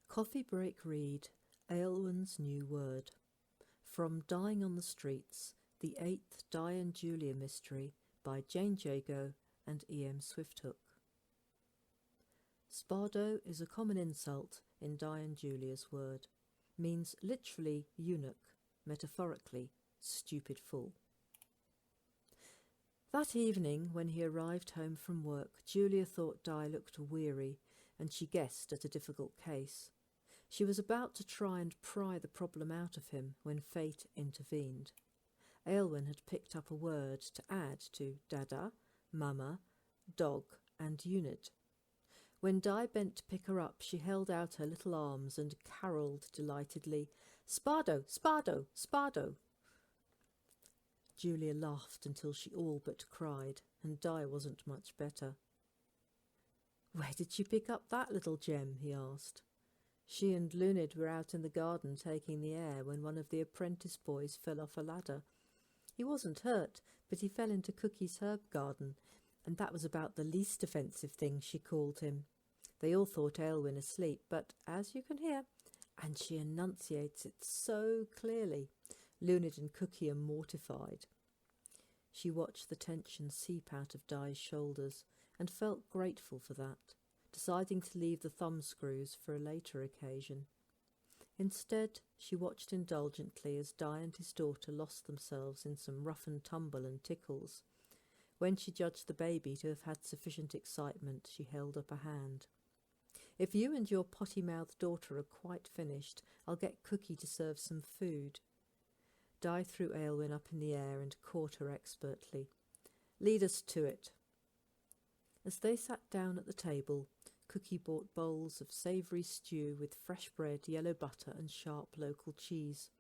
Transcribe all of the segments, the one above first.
Coffee Break Read, Aelwen's New Word. From Dying on the Streets, the 8th Di and Julia Mystery by Jane Jago and E.M. Swifthook. Spardo is a common insult in Di and Julia's word. Means literally eunuch, metaphorically stupid fool. That evening, when he arrived home from work, Julia thought Di looked weary, and she guessed at a difficult case. She was about to try and pry the problem out of him when fate intervened. Aelwen had picked up a word to add to Dada, Mama, Dog and Unit. When Di bent to pick her up, she held out her little arms and carolled delightedly, "Spardo! Spardo! Spardo!" Julia laughed until she all but cried, and Di wasn't much better. "Where did she pick up that little gem?" he asked. She and Lunid were out in the garden taking the air when one of the apprentice boys fell off a ladder. He wasn't hurt, but he fell into Cookie's herb garden, and that was about the least offensive thing she called him. They all thought Aelwen asleep, but, as you can hear, and she enunciates it so clearly, Lunid and Cookie are mortified. She watched the tension seep out of Di's shoulders and felt grateful for that, deciding to leave the thumbscrews for a later occasion. Instead, she watched indulgently as Di and his daughter lost themselves in some rough and tumble and tickles. When she judged the baby to have had sufficient excitement, she held up a hand. "If you and your potty-mouthed daughter are quite finished, I'll get Cookie to serve some food." Di threw Aelwen up in the air and caught her expertly. "Lead us to it." As they sat down at the table, Cookie bought bowls of savoury stew with fresh bread, yellow butter and sharp local cheese.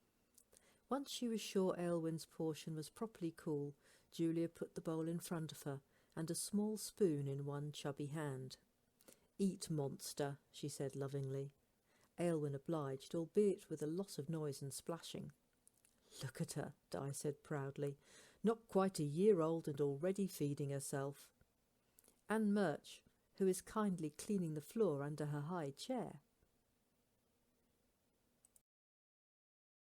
Once she was sure Aelwen's portion was properly cool, Julia put the bowl in front of her and a small spoon in one chubby hand. "Eat, monster," she said lovingly. Aelwen obliged, albeit with a lot of noise and splashing. "Look at her," Di said proudly. "Not quite a year old and already feeding herself." "And Murch, who is kindly cleaning the floor under her high chair,"